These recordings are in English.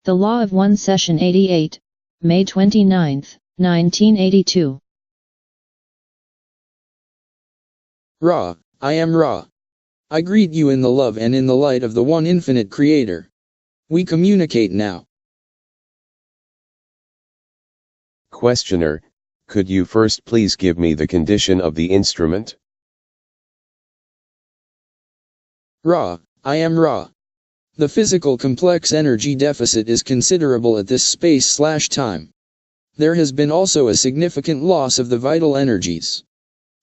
The Law of One, Session 88, May 29, 1982. Ra, I am Ra. I greet you in the love and in the light of the one infinite Creator. We communicate now. Questioner, could you first please give me the condition of the instrument? Ra, I am Ra. The physical complex energy deficit is considerable at this space/time. There has been also a significant loss of the vital energies.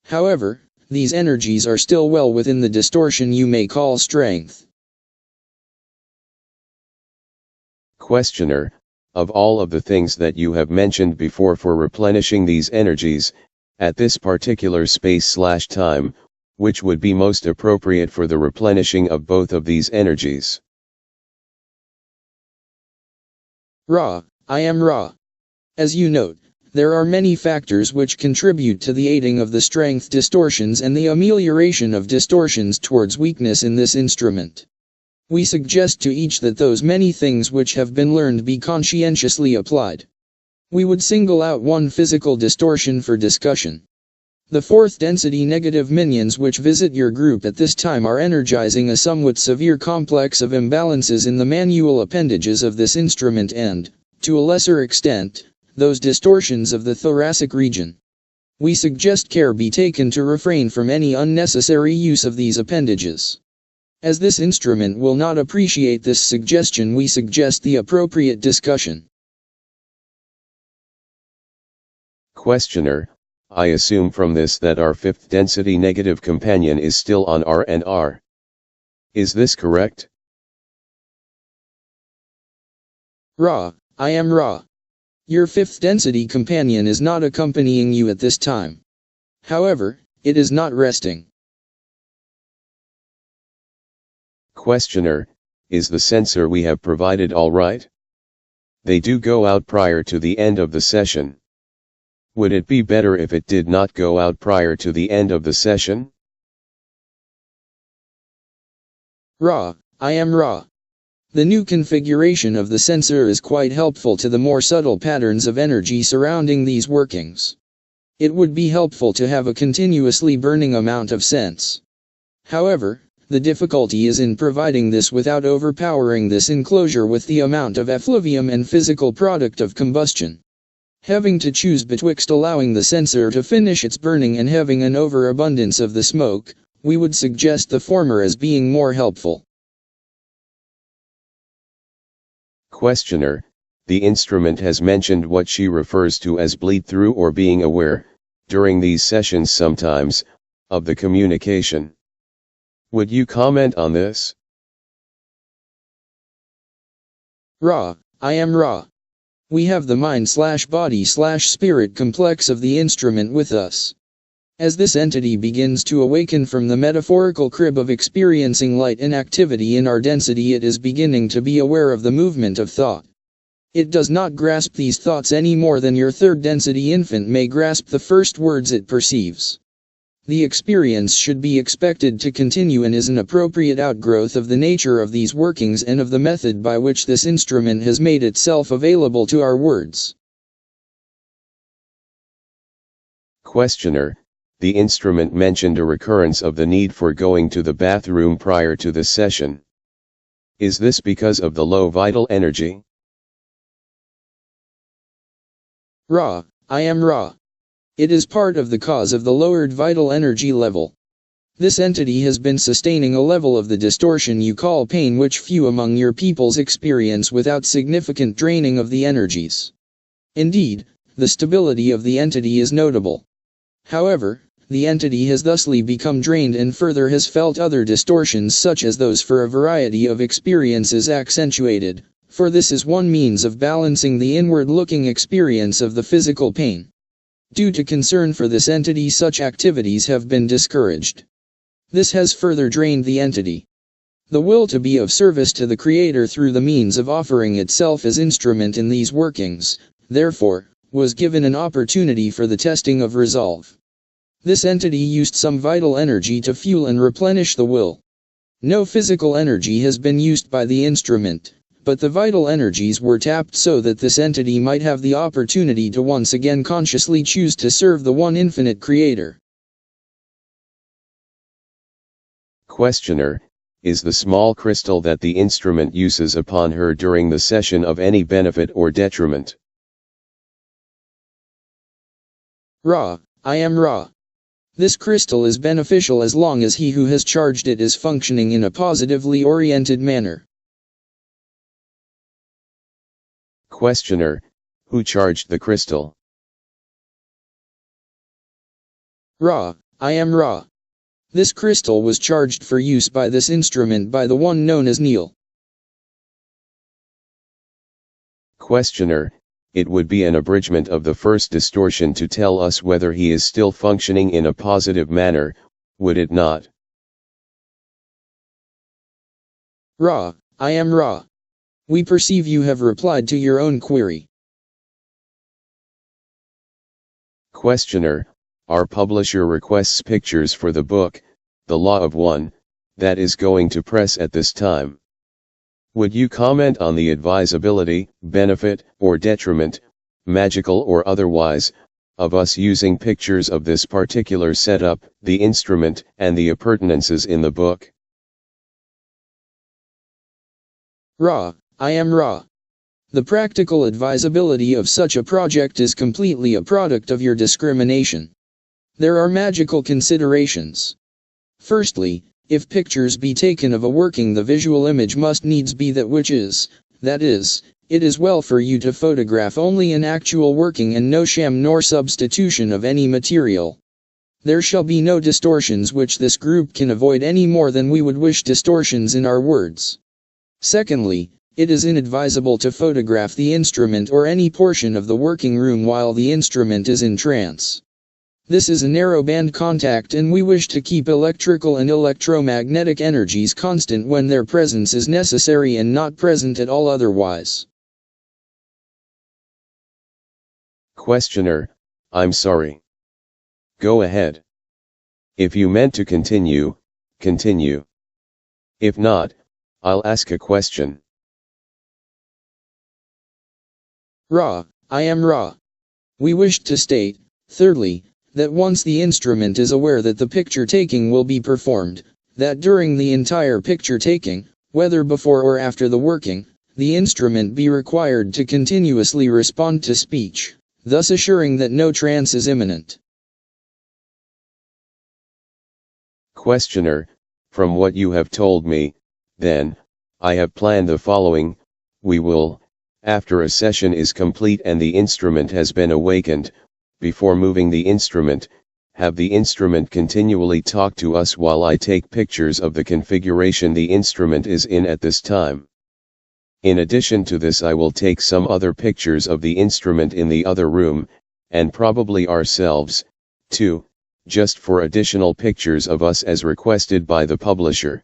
However, these energies are still well within the distortion you may call strength. Questioner, of all of the things that you have mentioned before for replenishing these energies, at this particular space/time, which would be most appropriate for the replenishing of both of these energies? Ra, I am Ra. As you note, there are many factors which contribute to the aiding of the strength distortions and the amelioration of distortions towards weakness in this instrument. We suggest to each that those many things which have been learned be conscientiously applied. We would single out one physical distortion for discussion. The fourth density negative minions which visit your group at this time are energizing a somewhat severe complex of imbalances in the manual appendages of this instrument and, to a lesser extent, those distortions of the thoracic region. We suggest care be taken to refrain from any unnecessary use of these appendages. As this instrument will not appreciate this suggestion, we suggest the appropriate discussion. Questioner, I assume from this that our fifth density negative companion is still on R and R. Is this correct? Ra, I am Ra. Your fifth density companion is not accompanying you at this time. However, it is not resting. Questioner, is the sensor we have provided all right? They do go out prior to the end of the session. Would it be better if it did not go out prior to the end of the session? Ra, I am Ra. The new configuration of the sensor is quite helpful to the more subtle patterns of energy surrounding these workings. It would be helpful to have a continuously burning amount of sense. However, the difficulty is in providing this without overpowering this enclosure with the amount of effluvium and physical product of combustion. Having to choose betwixt allowing the sensor to finish its burning and having an overabundance of the smoke, we would suggest the former as being more helpful. Questioner, the instrument has mentioned what she refers to as bleed through or being aware, during these sessions sometimes, of the communication. Would you comment on this? Ra, I am Ra. We have the mind/body/spirit complex of the instrument with us. As this entity begins to awaken from the metaphorical crib of experiencing light and activity in our density, it is beginning to be aware of the movement of thought. It does not grasp these thoughts any more than your third density infant may grasp the first words it perceives. The experience should be expected to continue and is an appropriate outgrowth of the nature of these workings and of the method by which this instrument has made itself available to our words. Questioner, the instrument mentioned a recurrence of the need for going to the bathroom prior to the session. Is this because of the low vital energy? Ra, I am Ra. It is part of the cause of the lowered vital energy level. This entity has been sustaining a level of the distortion you call pain, which few among your peoples experience without significant draining of the energies. Indeed, the stability of the entity is notable. However, the entity has thusly become drained and further has felt other distortions such as those for a variety of experiences accentuated, for this is one means of balancing the inward-looking experience of the physical pain. Due to concern for this entity, such activities have been discouraged. This has further drained the entity. The will to be of service to the Creator through the means of offering itself as instrument in these workings, therefore, was given an opportunity for the testing of resolve. This entity used some vital energy to fuel and replenish the will. No physical energy has been used by the instrument, but the vital energies were tapped so that this entity might have the opportunity to once again consciously choose to serve the one infinite creator. Questioner, is the small crystal that the instrument uses upon her during the session of any benefit or detriment? Ra, I am Ra. This crystal is beneficial as long as he who has charged it is functioning in a positively oriented manner. Questioner, who charged the crystal? Ra, I am Ra. This crystal was charged for use by this instrument by the one known as Neil. Questioner, it would be an abridgment of the first distortion to tell us whether he is still functioning in a positive manner, would it not? Ra, I am Ra. We perceive you have replied to your own query. Questioner, our publisher requests pictures for the book, The Law of One, that is going to press at this time. Would you comment on the advisability, benefit, or detriment, magical or otherwise, of us using pictures of this particular setup, the instrument, and the appurtenances in the book? Ra, I am Ra. The practical advisability of such a project is completely a product of your discrimination. There are magical considerations. Firstly, if pictures be taken of a working, the visual image must needs be that which is, that is, it is well for you to photograph only an actual working and no sham nor substitution of any material. There shall be no distortions which this group can avoid any more than we would wish distortions in our words. Secondly, it is inadvisable to photograph the instrument or any portion of the working room while the instrument is in trance. This is a narrow-band contact and we wish to keep electrical and electromagnetic energies constant when their presence is necessary and not present at all otherwise. Questioner, I'm sorry. Go ahead. If you meant to continue, continue. If not, I'll ask a question. Ra, I am Ra. We wished to state, thirdly, that once the instrument is aware that the picture taking will be performed, that during the entire picture taking, whether before or after the working, the instrument be required to continuously respond to speech, thus assuring that no trance is imminent. Questioner, from what you have told me, then, I have planned the following. We will, after a session is complete and the instrument has been awakened, before moving the instrument, have the instrument continually talk to us while I take pictures of the configuration the instrument is in at this time. In addition to this, I will take some other pictures of the instrument in the other room, and probably ourselves, too, just for additional pictures of us as requested by the publisher.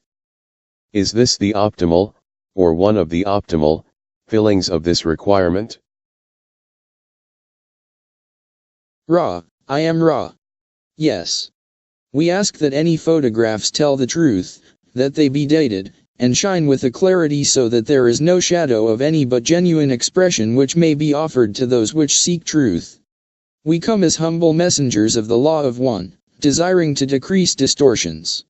Is this the optimal, or one of the optimal, fillings of this requirement? Ra, I am Ra. Yes. We ask that any photographs tell the truth, that they be dated, and shine with a clarity so that there is no shadow of any but genuine expression which may be offered to those which seek truth. We come as humble messengers of the Law of One, desiring to decrease distortions.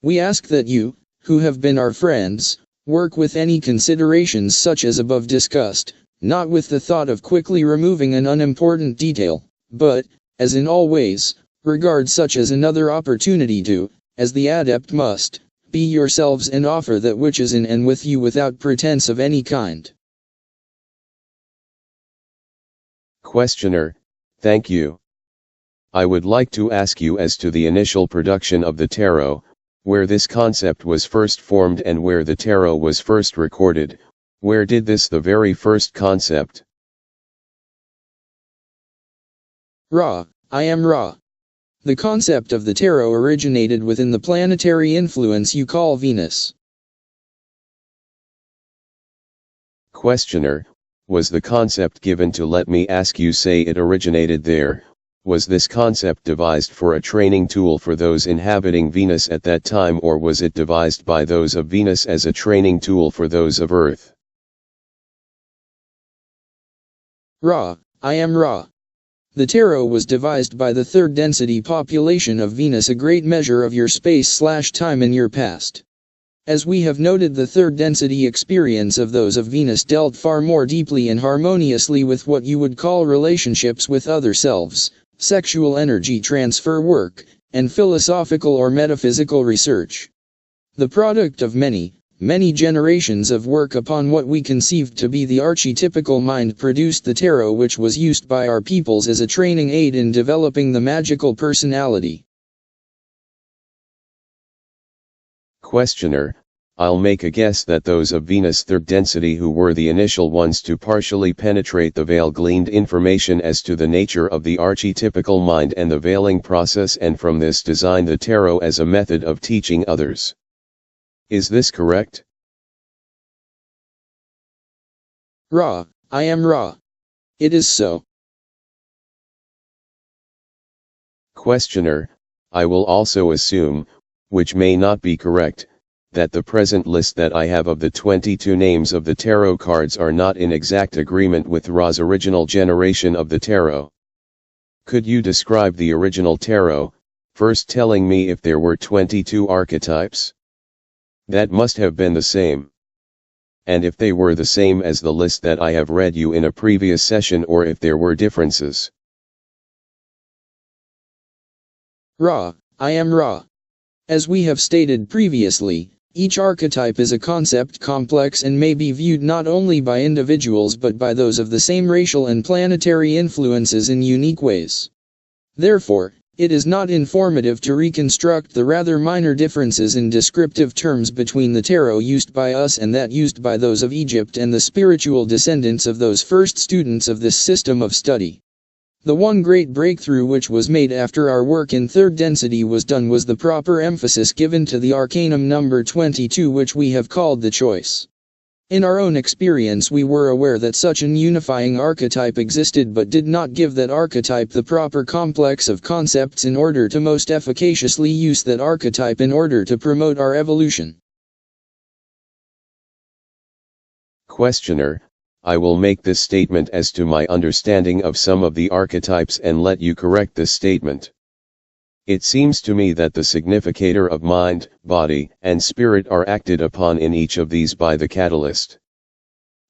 We ask that you, who have been our friends, work with any considerations such as above discussed, not with the thought of quickly removing an unimportant detail, but, as in all ways, regard such as another opportunity to, as the adept must, be yourselves and offer that which is in and with you without pretense of any kind. Questioner, thank you. I would like to ask you as to the initial production of the tarot, where this concept was first formed and where the tarot was first recorded. Where did the very first concept? Ra, I am Ra. The concept of the tarot originated within the planetary influence you call Venus. Questioner, was the concept given to, let me ask you, say it originated there? Was this concept devised for a training tool for those inhabiting Venus at that time, or was it devised by those of Venus as a training tool for those of Earth? Ra, I am Ra. The tarot was devised by the third density population of Venus, a great measure of your space/time in your past. As we have noted, the third density experience of those of Venus dealt far more deeply and harmoniously with what you would call relationships with other selves, sexual energy transfer work, and philosophical or metaphysical research. The product of many generations of work upon what we conceived to be the archetypical mind produced the tarot, which was used by our peoples as a training aid in developing the magical personality. Questioner, I'll make a guess that those of Venus third density who were the initial ones to partially penetrate the veil gleaned information as to the nature of the archetypical mind and the veiling process, and from this designed the tarot as a method of teaching others. Is this correct? Ra, I am Ra. It is so. Questioner, I will also assume, which may not be correct, that the present list that I have of the 22 names of the tarot cards are not in exact agreement with Ra's original generation of the tarot. Could you describe the original tarot, first telling me if there were 22 archetypes? That must have been the same. And if they were the same as the list that I have read you in a previous session, or if there were differences. Ra, I am Ra. As we have stated previously, each archetype is a concept complex and may be viewed not only by individuals but by those of the same racial and planetary influences in unique ways. Therefore, it is not informative to reconstruct the rather minor differences in descriptive terms between the tarot used by us and that used by those of Egypt and the spiritual descendants of those first students of this system of study. The one great breakthrough which was made after our work in third density was done was the proper emphasis given to the arcanum number 22, which we have called the choice. In our own experience we were aware that such an unifying archetype existed, but did not give that archetype the proper complex of concepts in order to most efficaciously use that archetype in order to promote our evolution. Questioner, I will make this statement as to my understanding of some of the archetypes and let you correct this statement. It seems to me that the significator of mind, body, and spirit are acted upon in each of these by the catalyst.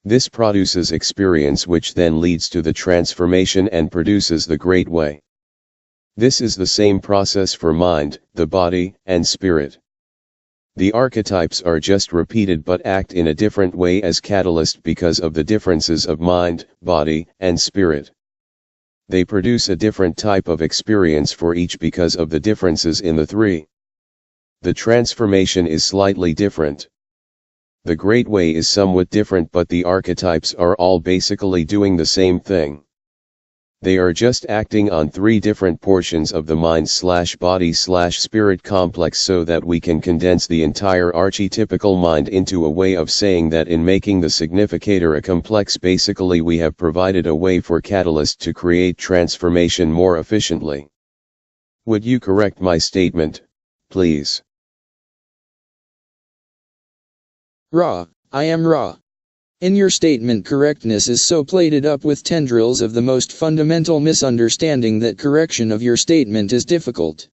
This produces experience, which then leads to the transformation and produces the great way. This is the same process for mind, the body, and spirit. The archetypes are just repeated but act in a different way as catalyst because of the differences of mind, body, and spirit. They produce a different type of experience for each because of the differences in the three. The transformation is slightly different. The great way is somewhat different, but the archetypes are all basically doing the same thing. They are just acting on three different portions of the mind/body/spirit complex so that we can condense the entire archetypical mind into a way of saying that in making the significator a complex, basically we have provided a way for catalyst to create transformation more efficiently. Would you correct my statement, please? Ra, I am Ra. In your statement, correctness is so plated up with tendrils of the most fundamental misunderstanding that correction of your statement is difficult.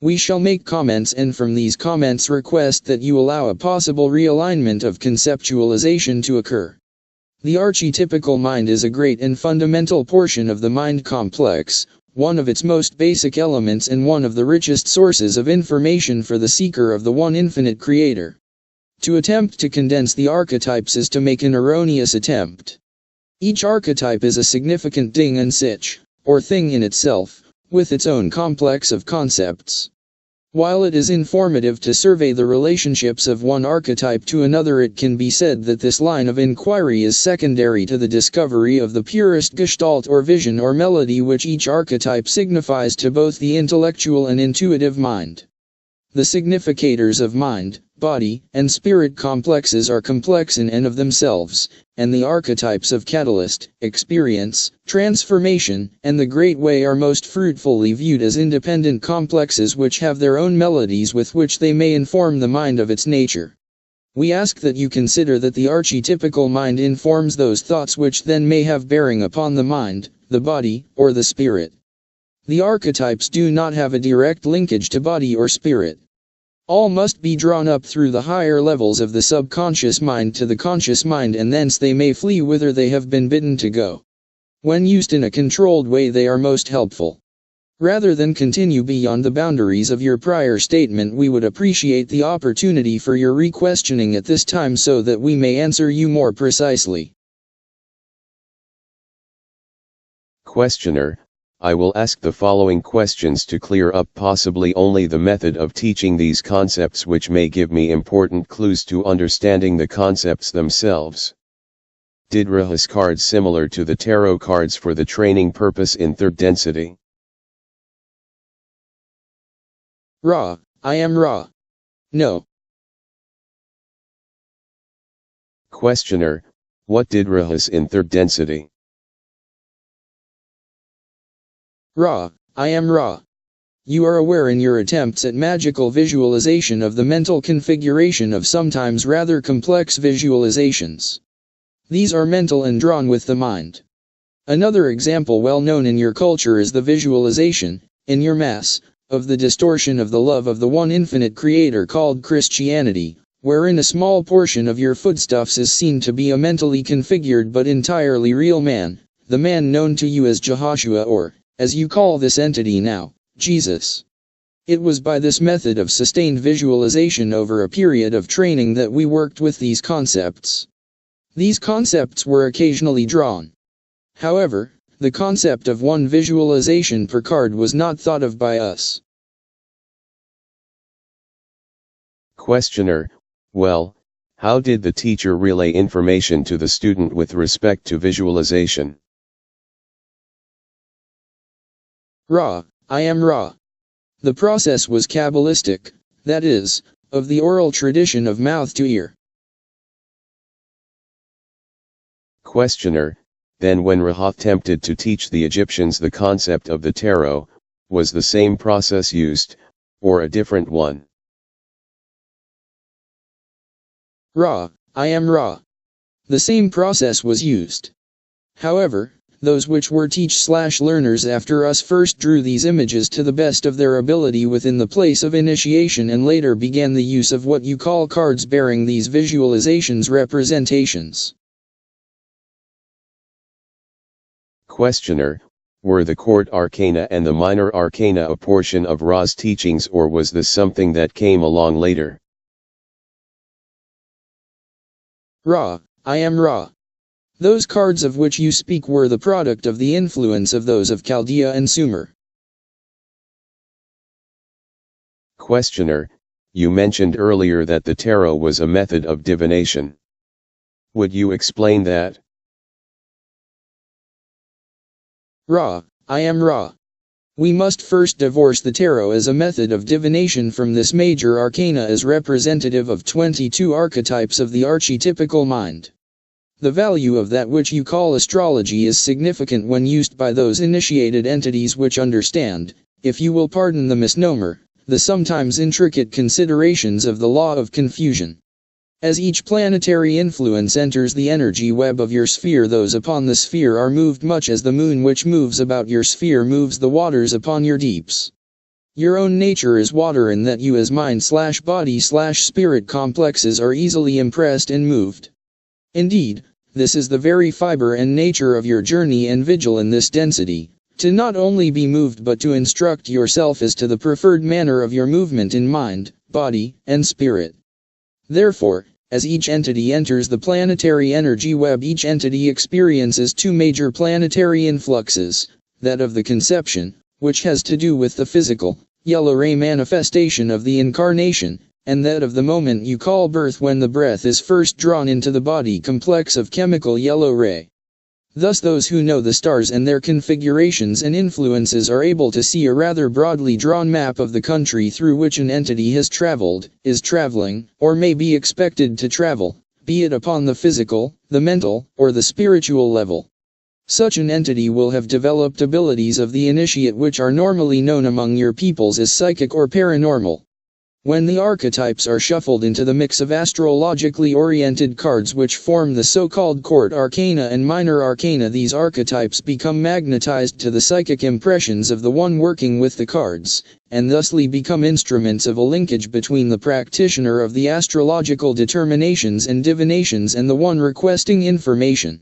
We shall make comments, and from these comments request that you allow a possible realignment of conceptualization to occur. The archetypical mind is a great and fundamental portion of the mind complex, one of its most basic elements and one of the richest sources of information for the seeker of the one infinite creator. To attempt to condense the archetypes is to make an erroneous attempt. Each archetype is a significant ding and sitch, or thing in itself, with its own complex of concepts. While it is informative to survey the relationships of one archetype to another, it can be said that this line of inquiry is secondary to the discovery of the purest gestalt or vision or melody which each archetype signifies to both the intellectual and intuitive mind. The significators of mind, body, and spirit complexes are complex in and of themselves, and the archetypes of catalyst, experience, transformation, and the great way are most fruitfully viewed as independent complexes which have their own melodies with which they may inform the mind of its nature. We ask that you consider that the archetypical mind informs those thoughts which then may have bearing upon the mind, the body, or the spirit. The archetypes do not have a direct linkage to body or spirit. All must be drawn up through the higher levels of the subconscious mind to the conscious mind, and thence they may flee whither they have been bidden to go. When used in a controlled way, they are most helpful. Rather than continue beyond the boundaries of your prior statement, we would appreciate the opportunity for your re-questioning at this time so that we may answer you more precisely. Questioner: I will ask the following questions to clear up possibly only the method of teaching these concepts, which may give me important clues to understanding the concepts themselves. Did Rahas cards similar to the tarot cards for the training purpose in third density? Ra, I am Ra. No. Questioner: what did Rahas in third density? Ra, I am Ra. You are aware in your attempts at magical visualization of the mental configuration of sometimes rather complex visualizations. These are mental and drawn with the mind. Another example well known in your culture is the visualization, in your mass, of the distortion of the love of the one infinite creator called Christianity, wherein a small portion of your foodstuffs is seen to be a mentally configured but entirely real man, the man known to you as Jehoshua, or, as you call this entity now, Jesus. It was by this method of sustained visualization over a period of training that we worked with these concepts. These concepts were occasionally drawn. However, the concept of one visualization per card was not thought of by us. Questioner: well, how did the teacher relay information to the student with respect to visualization? Ra, I am Ra. The process was Kabbalistic, that is, of the oral tradition of mouth to ear. Questioner: then when Ra attempted to teach the Egyptians the concept of the tarot, was the same process used, or a different one? Ra, I am Ra. The same process was used. However, those which were teach/learners after us first drew these images to the best of their ability within the place of initiation, and later began the use of what you call cards bearing these visualizations representations. Questioner: were the court arcana and the minor arcana a portion of Ra's teachings, or was this something that came along later? Ra, I am Ra. Those cards of which you speak were the product of the influence of those of Chaldea and Sumer. Questioner: you mentioned earlier that the tarot was a method of divination. Would you explain that? Ra, I am Ra. We must first divorce the tarot as a method of divination from this major arcana as representative of 22 archetypes of the archetypical mind. The value of that which you call astrology is significant when used by those initiated entities which understand, if you will pardon the misnomer, the sometimes intricate considerations of the law of confusion. As each planetary influence enters the energy web of your sphere, those upon the sphere are moved much as the moon which moves about your sphere moves the waters upon your deeps. Your own nature is water, in that you as mind/body/spirit complexes are easily impressed and moved. Indeed, this is the very fiber and nature of your journey and vigil in this density, to not only be moved but to instruct yourself as to the preferred manner of your movement in mind, body, and spirit. Therefore, as each entity enters the planetary energy web, each entity experiences two major planetary influxes, that of the conception, which has to do with the physical, yellow ray manifestation of the incarnation, and that of the moment you call birth, when the breath is first drawn into the body complex of chemical yellow ray. Thus those who know the stars and their configurations and influences are able to see a rather broadly drawn map of the country through which an entity has traveled, is traveling, or may be expected to travel, be it upon the physical, the mental, or the spiritual level. Such an entity will have developed abilities of the initiate which are normally known among your peoples as psychic or paranormal. When the archetypes are shuffled into the mix of astrologically oriented cards which form the so-called court arcana and minor arcana, these archetypes become magnetized to the psychic impressions of the one working with the cards, and thusly become instruments of a linkage between the practitioner of the astrological determinations and divinations and the one requesting information.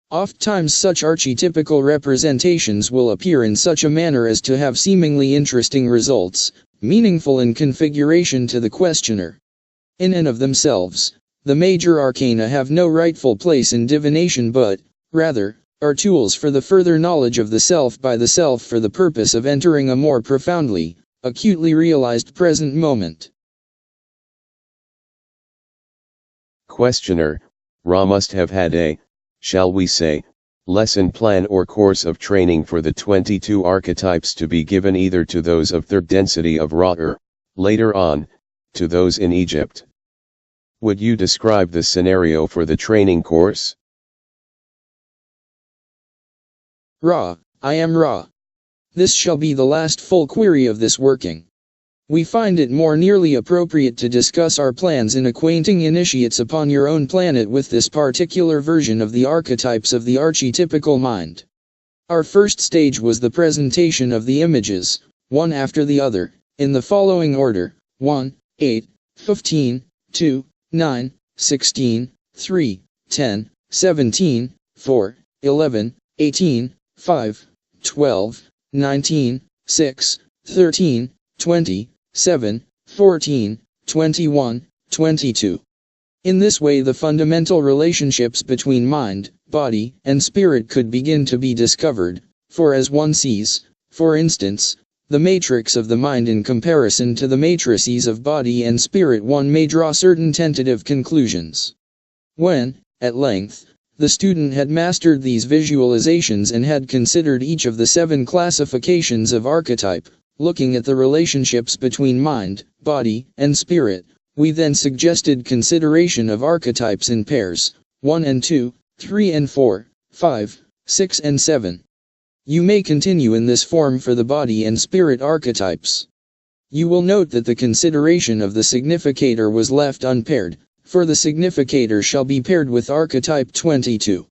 Ofttimes such archetypical representations will appear in such a manner as to have seemingly interesting results, meaningful in configuration to the questioner. In and of themselves, the major arcana have no rightful place in divination but, rather, are tools for the further knowledge of the self by the self for the purpose of entering a more profoundly, acutely realized present moment. Questioner, Ra must have had a, shall we say, lesson plan or course of training for the 22 archetypes to be given either to those of third density of Ra or, later on, to those in Egypt. Would you describe the scenario for the training course? Ra, I am Ra. This shall be the last full query of this working. We find it more nearly appropriate to discuss our plans in acquainting initiates upon your own planet with this particular version of the archetypes of the archetypical mind. Our first stage was the presentation of the images, one after the other, in the following order: 1, 8, 15, 2, 9, 16, 3, 10, 17, 4, 11, 18, 5, 12, 19, 6, 13, 20, 7, 14, 21, 22. In this way the fundamental relationships between mind, body, and spirit could begin to be discovered, for as one sees, for instance, the matrix of the mind in comparison to the matrices of body and spirit, one may draw certain tentative conclusions. When, at length, the student had mastered these visualizations and had considered each of the 7 classifications of archetype, looking at the relationships between mind, body, and spirit, we then suggested consideration of archetypes in pairs, 1 and 2, 3 and 4, 5, 6 and 7. You may continue in this form for the body and spirit archetypes. You will note that the consideration of the significator was left unpaired, for the significator shall be paired with archetype 22.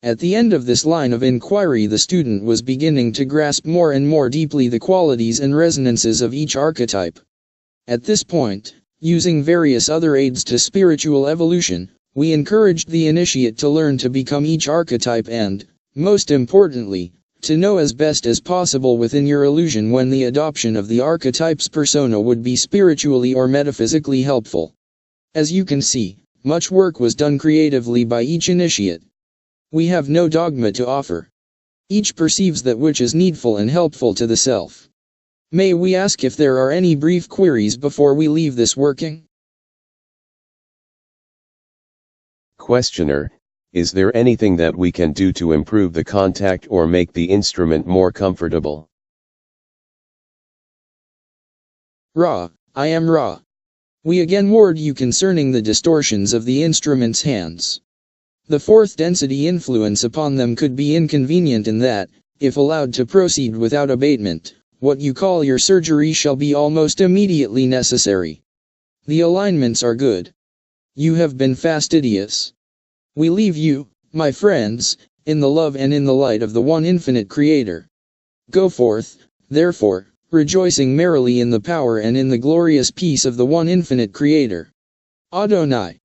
At the end of this line of inquiry the student was beginning to grasp more and more deeply the qualities and resonances of each archetype. At this point, using various other aids to spiritual evolution, we encouraged the initiate to learn to become each archetype and, most importantly, to know as best as possible within your illusion when the adoption of the archetype's persona would be spiritually or metaphysically helpful. As you can see, much work was done creatively by each initiate. We have no dogma to offer. Each perceives that which is needful and helpful to the self. May we ask if there are any brief queries before we leave this working? Questioner, is there anything that we can do to improve the contact or make the instrument more comfortable? Ra, I am Ra. We again warned you concerning the distortions of the instrument's hands. The 4th density influence upon them could be inconvenient in that, if allowed to proceed without abatement, what you call your surgery shall be almost immediately necessary. The alignments are good. You have been fastidious. We leave you, my friends, in the love and in the light of the one infinite Creator. Go forth, therefore, rejoicing merrily in the power and in the glorious peace of the one infinite Creator. Adonai.